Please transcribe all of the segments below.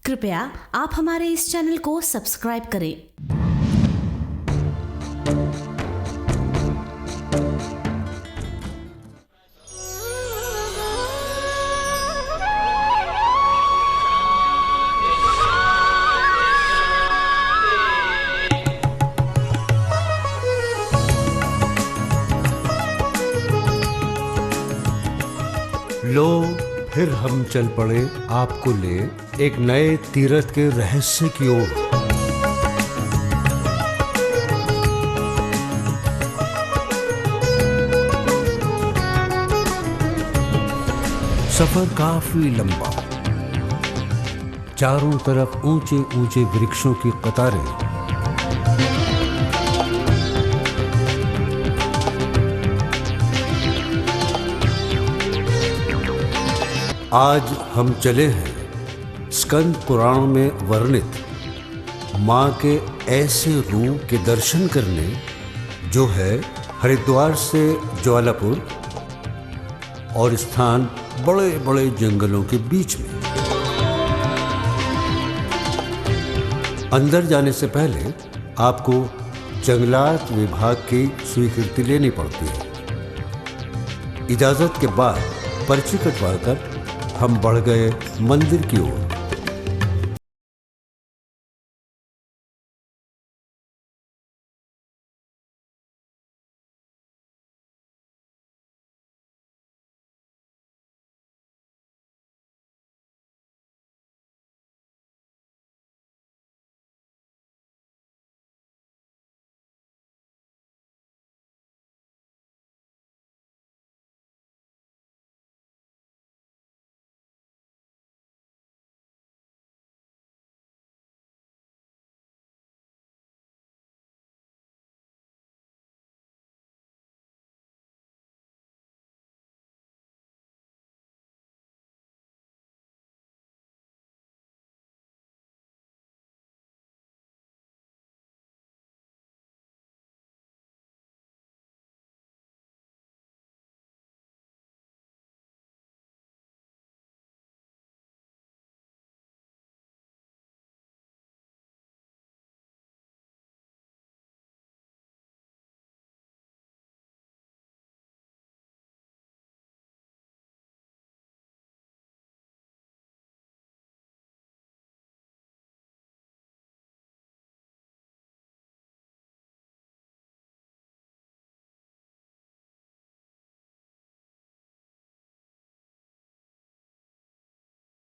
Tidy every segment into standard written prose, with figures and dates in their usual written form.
कृपया आप हमारे इस चैनल को सब्सक्राइब करें। लो फिर हम चल पड़े आपको ले एक नए तीर्थ के रहस्य की ओर। सफर काफी लंबा, चारों तरफ ऊंचे ऊंचे वृक्षों की कतारें। आज हम चले हैं स्कंद पुराण में वर्णित मां के ऐसे रूप के दर्शन करने जो है हरिद्वार से ज्वालापुर और स्थान बड़े बड़े जंगलों के बीच में। अंदर जाने से पहले आपको जंगलात विभाग की स्वीकृति लेनी पड़ती है। इजाजत के बाद पर्ची कटवाकर हम बढ़ गए मंदिर की ओर।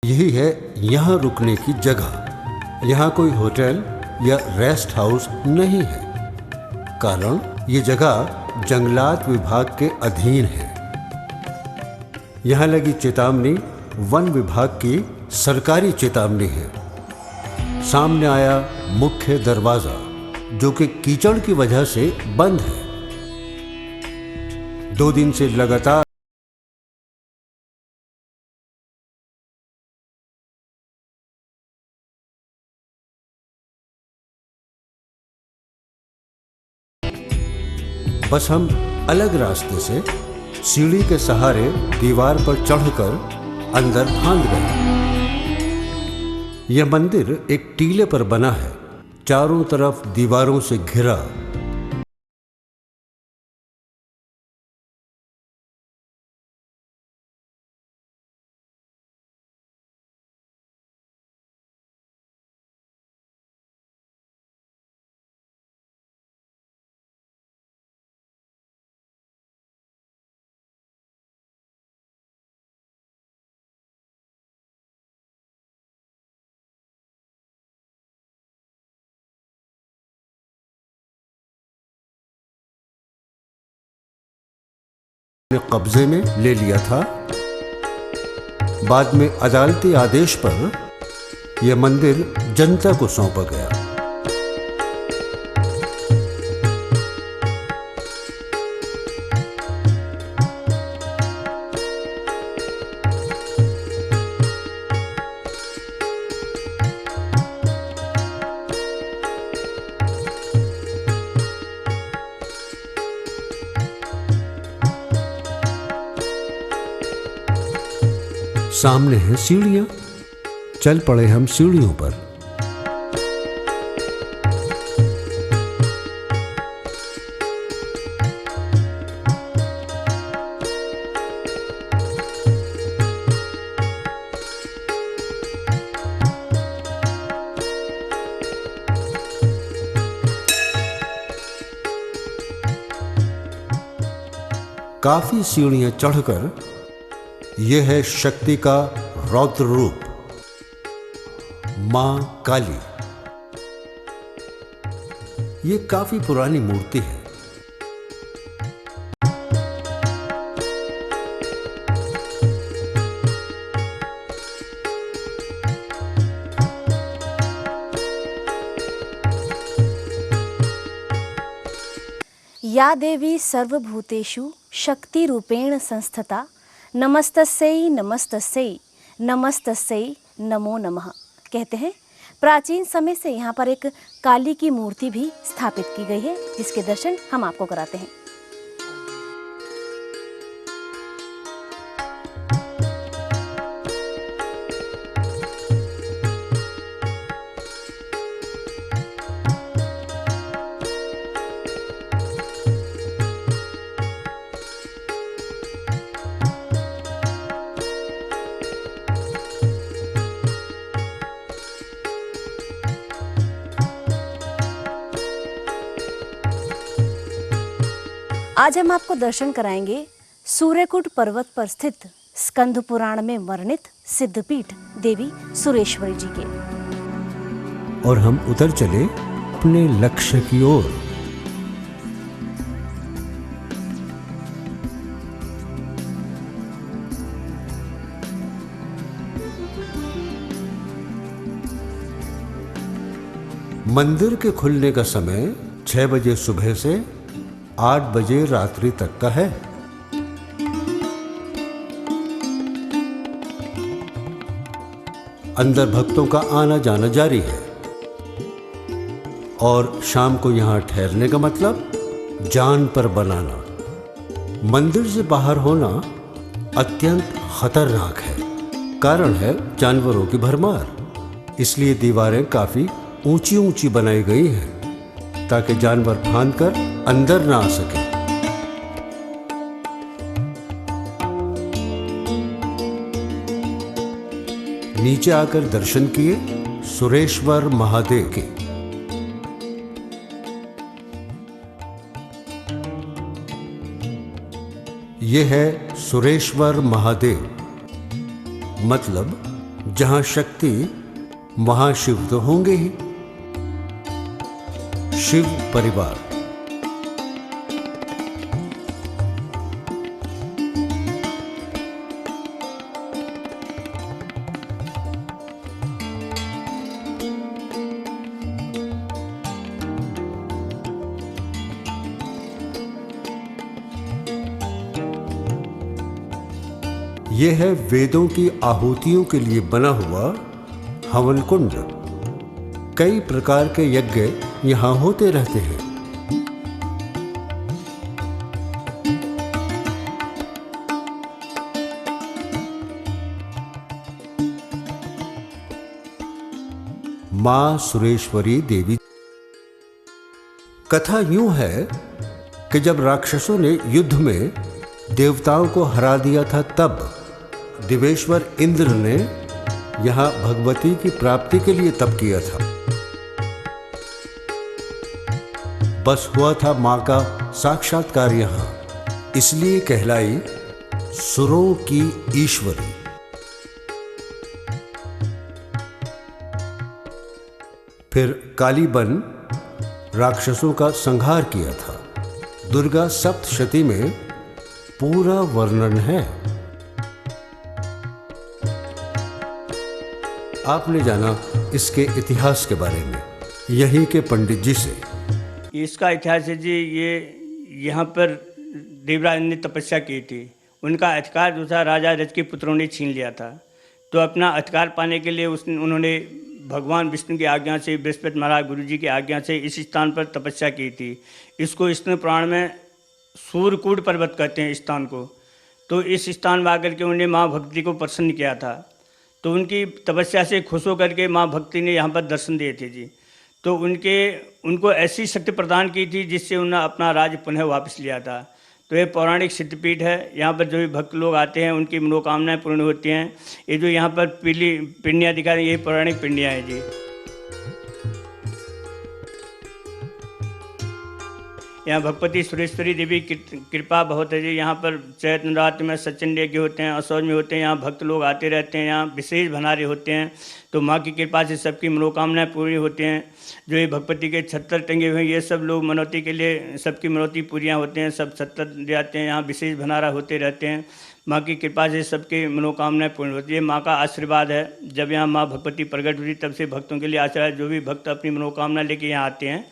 यही है यहाँ रुकने की जगह। यहाँ कोई होटल या रेस्ट हाउस नहीं है, कारण ये जगह जंगलात विभाग के अधीन है। यहाँ लगी चेतावनी वन विभाग की सरकारी चेतावनी है। सामने आया मुख्य दरवाजा जो कि कीचड़ की वजह से बंद है। 2 दिन से लगातार बस हम अलग रास्ते से सीढ़ी के सहारे दीवार पर चढ़कर अंदर फांद गए। यह मंदिर एक टीले पर बना है, चारों तरफ दीवारों से घिरा। कब्जे में ले लिया था। बाद में अदालती आदेश पर यह मंदिर जनता को सौंपा गया। सामने है सीढ़ियां, चल पड़े हम सीढ़ियों पर। काफी सीढ़ियां चढ़कर यह है शक्ति का रौद्र रूप, मां काली। ये काफी पुरानी मूर्ति है। या देवी सर्वभूतेषु शक्ति रूपेण संस्थिता नमस्तस्यै नमस्तस्यै नमस्तस्यै नमो नमः। कहते हैं प्राचीन समय से यहाँ पर एक काली की मूर्ति भी स्थापित की गई है, जिसके दर्शन हम आपको कराते हैं। आज हम आपको दर्शन कराएंगे सूर्यकुट पर्वत पर स्थित स्कंद पुराण में वर्णित सिद्धपीठ देवी सुरेश्वरी जी के। और हम उतर चले अपने लक्ष्य की ओर। मंदिर के खुलने का समय 6 बजे सुबह से 8 बजे रात्रि तक का है। अंदर भक्तों का आना जाना जारी है। और शाम को यहां ठहरने का मतलब जान पर बनाना। मंदिर से बाहर होना अत्यंत खतरनाक है। कारण है जानवरों की भरमार। इसलिए दीवारें काफी ऊंची ऊंची बनाई गई हैं ताकि जानवर फांदकर अंदर ना आ सके। नीचे आकर दर्शन किए सुरेश्वर महादेव के। यह है सुरेश्वर महादेव, मतलब जहां शक्ति वहां शिव तो होंगे ही। शिव परिवार। यह है वेदों की आहुतियों के लिए बना हुआ हवन कुंड। कई प्रकार के यज्ञ यहां होते रहते हैं। मां सुरेश्वरी देवी। कथा यूं है कि जब राक्षसों ने युद्ध में देवताओं को हरा दिया था, तब देवेश्वर इंद्र ने यहां भगवती की प्राप्ति के लिए तप किया था। बस हुआ था मां का साक्षात्कार यहां, इसलिए कहलाई सुरों की ईश्वरी। फिर काली बन राक्षसों का संहार किया था। दुर्गा सप्तशती में पूरा वर्णन है। आपने जाना इसके इतिहास के बारे में यहीं के पंडित जी से। इसका इतिहास है जी, ये यहाँ पर देवराज ने तपस्या की थी। उनका अधिकार जो था राजा रज के पुत्रों ने छीन लिया था। तो अपना अधिकार पाने के लिए उन्होंने भगवान विष्णु की आज्ञा से, बृहस्पति महाराज गुरु जी की आज्ञा से इस स्थान पर तपस्या की थी। इसको विष्णु पुराण में सूर्यकुट पर्वत कहते हैं स्थान को। तो इस स्थान में आकर के उन्होंने माँ भगवती को प्रसन्न किया था। तो उनकी तपस्या से खुश होकर के माँ भक्ति ने यहाँ पर दर्शन दिए थे जी। तो उनको ऐसी शक्ति प्रदान की थी जिससे उन्होंने अपना राज्य पुनः वापस लिया था। तो ये पौराणिक सिद्धपीठ है। यहाँ पर जो भी भक्त लोग आते हैं उनकी मनोकामनाएं पूर्ण होती हैं। ये जो यहाँ पर पीली पिंडियाँ दिखा रही हैं, यही पौराणिक पिंडियाँ हैं जी। यहाँ भगवती सुरेश्वरी देवी की कृपा बहुत है जी। यहाँ पर चैत्र नवरात्र में सचंड यज्ञ होते हैं, असौज में होते हैं। यहाँ भक्त लोग आते रहते हैं। यहाँ विशेष भंडारे होते हैं। तो माँ की कृपा से सबकी मनोकामनाएं पूरी होती हैं। जो ये भगवती के छत्तर टंगे हुए हैं, ये सब लोग मनौती के लिए सबकी मनौती पूरियाँ होते हैं। सब छत्तर ले आते हैं। यहाँ विशेष भंडारा होते रहते हैं। माँ की कृपा से सबकी मनोकामनाएं पूर्ण होती है। माँ का आशीर्वाद है। जब यहाँ माँ भगवती प्रकट हुई तब से भक्तों के लिए आशीर्वाद। जो भी भक्त अपनी मनोकामना लेके यहाँ आते हैं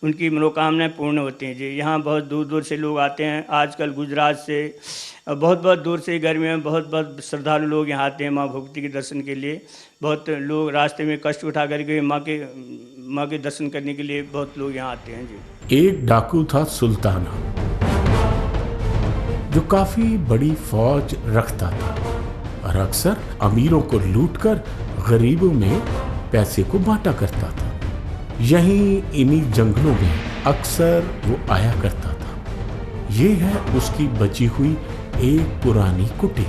उनकी मनोकामनाएं पूर्ण होती हैं जी। यहाँ बहुत दूर दूर से लोग आते हैं। आजकल गुजरात से बहुत बहुत दूर से, गर्मी में बहुत बहुत श्रद्धालु लोग यहाँ आते हैं माँ भगवती के दर्शन के लिए। बहुत लोग रास्ते में कष्ट उठा करके माँ के दर्शन करने के लिए बहुत लोग यहाँ आते हैं जी। एक डाकू था सुल्ताना, जो काफी बड़ी फौज रखता था और अक्सर अमीरों को लूटकर गरीबों में पैसे को बांटा करता था। यहीं इन्हीं जंगलों में अक्सर वो आया करता था। ये है उसकी बची हुई एक पुरानी कुटी।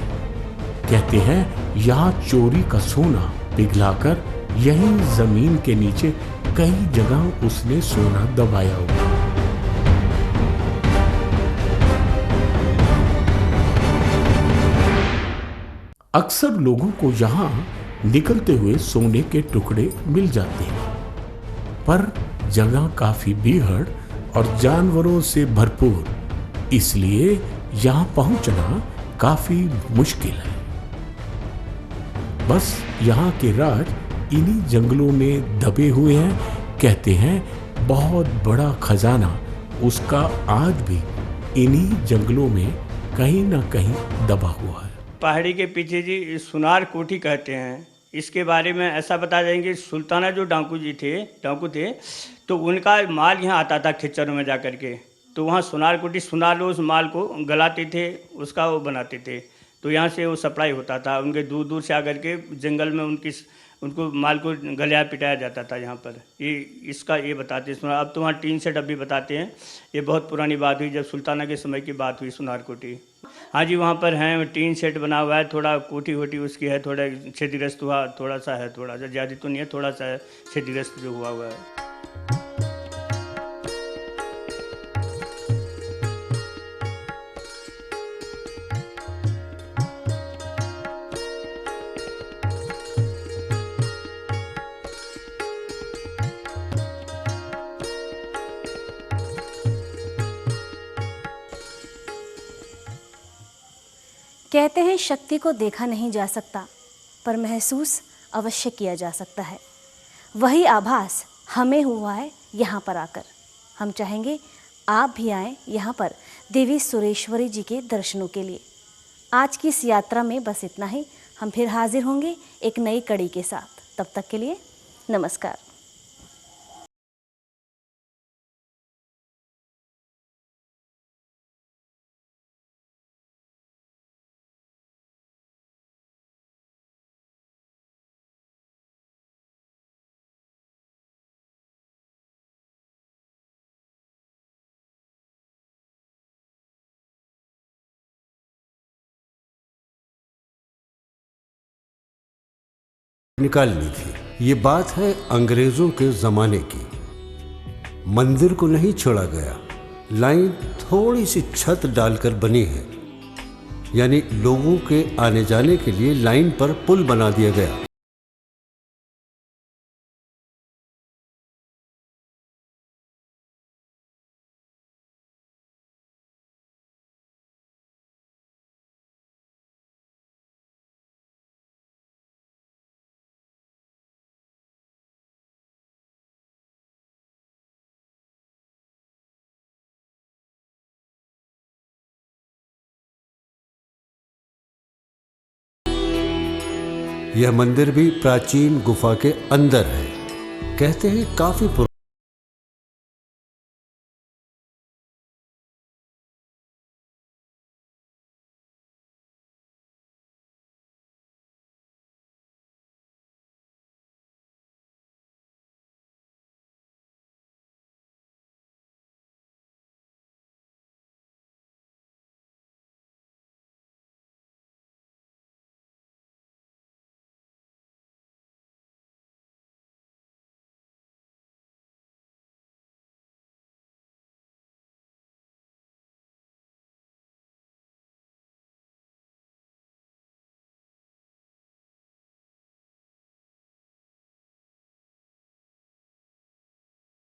कहते हैं यहाँ चोरी का सोना पिघलाकर यहीं जमीन के नीचे कई जगह उसने सोना दबाया हुआ। अक्सर लोगों को यहाँ निकलते हुए सोने के टुकड़े मिल जाते हैं, पर जगह काफी बीहड़ और जानवरों से भरपूर, इसलिए यहाँ पहुंचना काफी मुश्किल है। बस यहाँ के राज इन्हीं जंगलों में दबे हुए हैं। कहते हैं बहुत बड़ा खजाना उसका आज भी इन्हीं जंगलों में कहीं ना कहीं दबा हुआ है। पहाड़ी के पीछे जी सुनार कोठी कहते हैं। इसके बारे में ऐसा बता देंगे, सुल्ताना जो डाकू थे तो उनका माल यहाँ आता था खिच्चरों में जा कर के। तो वहाँ सुनार कोठी, सुनार लोग उस माल को गलाते थे, उसका वो बनाते थे। तो यहाँ से वो सप्लाई होता था। उनके दूर दूर से आकर के जंगल में उनको माल को गलाया पिटाया जाता था यहाँ पर। ये बताते हैं। अब तो वहाँ टीन सेट अभी बताते हैं। ये बहुत पुरानी बात हुई, जब सुल्ताना के समय की बात हुई सुनार कोठी। हाँ जी, वहाँ पर हैं, टीन सेट बना हुआ है। थोड़ा कोठी वोटी उसकी है, थोड़ा क्षतिग्रस्त हुआ, थोड़ा सा है, थोड़ा सा ज़्यादा तो नहीं है, थोड़ा सा क्षतिग्रस्त जो हुआ है। कहते हैं शक्ति को देखा नहीं जा सकता, पर महसूस अवश्य किया जा सकता है। वही आभास हमें हुआ है यहाँ पर आकर। हम चाहेंगे आप भी आएँ यहाँ पर देवी सुरेश्वरी जी के दर्शनों के लिए। आज की इस यात्रा में बस इतना ही। हम फिर हाजिर होंगे एक नई कड़ी के साथ। तब तक के लिए नमस्कार। निकाल ली थी। ये बात है अंग्रेजों के जमाने की। मंदिर को नहीं छोड़ा गया, लाइन थोड़ी सी छत डालकर बनी है, यानी लोगों के आने जाने के लिए लाइन पर पुल बना दिया गया। यह मंदिर भी प्राचीन गुफा के अंदर है। कहते हैं काफी पुराना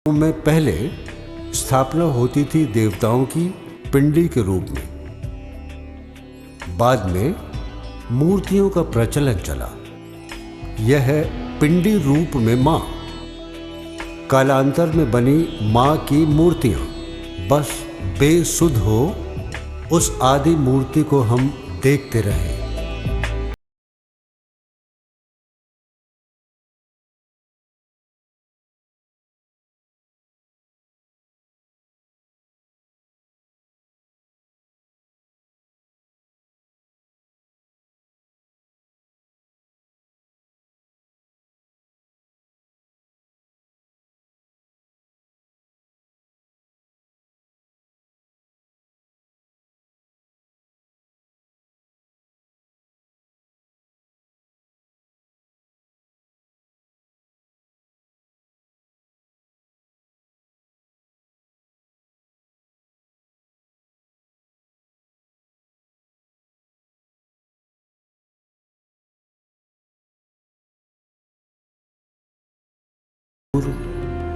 में पहले स्थापना होती थी देवताओं की पिंडी के रूप में। बाद में मूर्तियों का प्रचलन चला। यह है पिंडी रूप में मां। कालांतर में बनी मां की मूर्तियां बस बेसुध हो उस आदि मूर्ति को हम देखते रहे।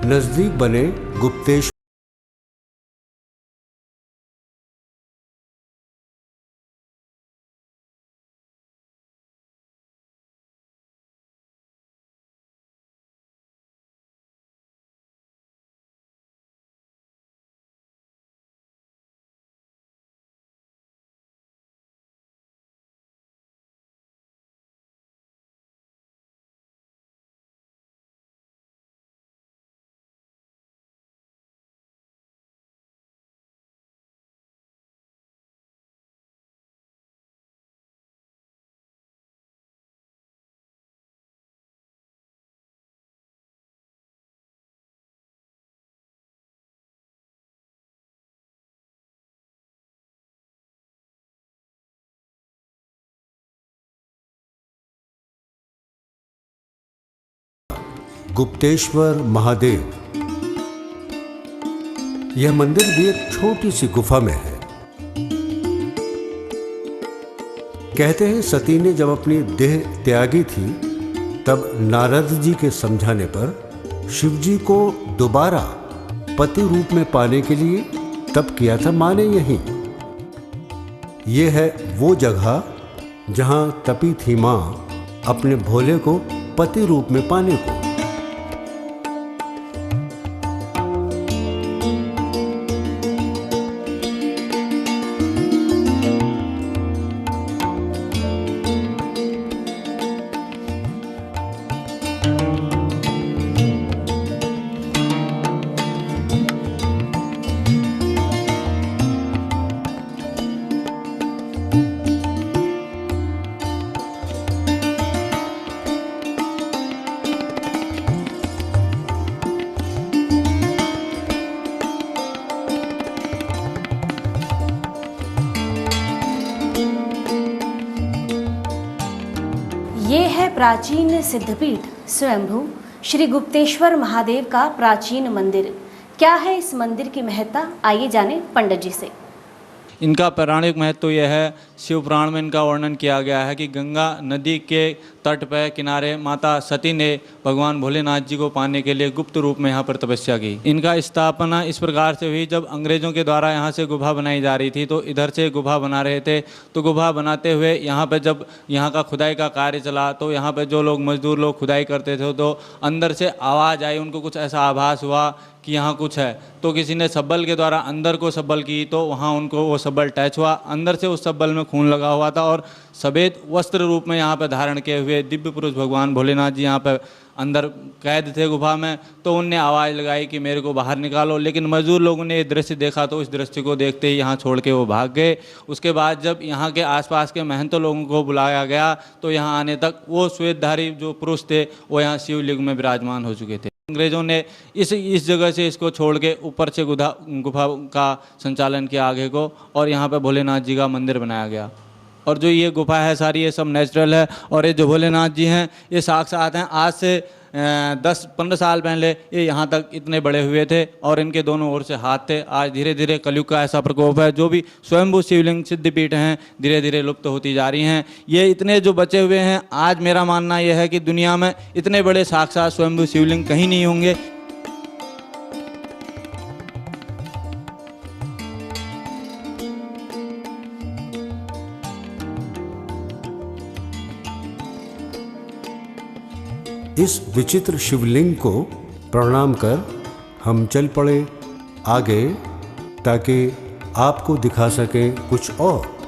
नजदीक बने गुप्तेश्वर गुप्तेश्वर महादेव। यह मंदिर भी एक छोटी सी गुफा में है। कहते हैं सती ने जब अपनी देह त्यागी थी तब नारद जी के समझाने पर शिव जी को दोबारा पति रूप में पाने के लिए तप किया था मां ने यहीं। यह है वो जगह जहां तपी थी मां अपने भोले को पति रूप में पाने को। ये है प्राचीन सिद्धपीठ स्वयंभू श्री गुप्तेश्वर महादेव का प्राचीन मंदिर। क्या है इस मंदिर की महत्ता, आइए जाने पंडित जी से। इनका पौराणिक महत्व यह है, शिव पुराण में इनका वर्णन किया गया है कि गंगा नदी के तट पर किनारे माता सती ने भगवान भोलेनाथ जी को पाने के लिए गुप्त रूप में यहाँ पर तपस्या की। इनका स्थापना इस प्रकार से हुई, जब अंग्रेज़ों के द्वारा यहाँ से गुफा बनाई जा रही थी तो इधर से गुफा बना रहे थे, तो गुफा बनाते हुए यहाँ पर जब यहाँ का खुदाई का कार्य चला तो यहाँ पर जो लोग मजदूर लोग खुदाई करते थे तो अंदर से आवाज़ आई, उनको कुछ ऐसा आभास हुआ कि यहाँ कुछ है, तो किसी ने सब्बल के द्वारा अंदर को सब्बल की तो वहाँ उनको वो सब्बल टच हुआ। अंदर से उस सब्बल में खून लगा हुआ था और सफ़ेद वस्त्र रूप में यहाँ पर धारण किए हुए दिव्य पुरुष भगवान भोलेनाथ जी यहाँ पर अंदर कैद थे गुफा में। तो उनने आवाज़ लगाई कि मेरे को बाहर निकालो, लेकिन मजदूर लोगों ने ये दृश्य देखा तो इस दृश्य को देखते ही यहाँ छोड़ के वो भाग गए। उसके बाद जब यहाँ के आसपास के महंतों लोगों को बुलाया गया तो यहाँ आने तक वो श्वेतधारी जो पुरुष थे वो यहाँ शिवलिंग में विराजमान हो चुके थे। अंग्रेज़ों ने इस जगह से इसको छोड़ के ऊपर से गुफा का संचालन किया आगे को, और यहाँ पे भोलेनाथ जी का मंदिर बनाया गया। और जो ये गुफा है सारी ये सब नेचुरल है, और ये जो भोलेनाथ जी हैं ये साक्षात हैं। आज से 10-15 साल पहले ये यहाँ तक इतने बड़े हुए थे और इनके दोनों ओर से हाथ थे। आज धीरे धीरे कलयुग का ऐसा प्रकोप है, जो भी स्वयंभू शिवलिंग सिद्धपीठ हैं धीरे धीरे लुप्त होती जा रही हैं। ये इतने जो बचे हुए हैं, आज मेरा मानना यह है कि दुनिया में इतने बड़े साक्षात स्वयंभू शिवलिंग कहीं नहीं होंगे। इस विचित्र शिवलिंग को प्रणाम कर हम चल पड़े आगे, ताकि आपको दिखा सकें कुछ और।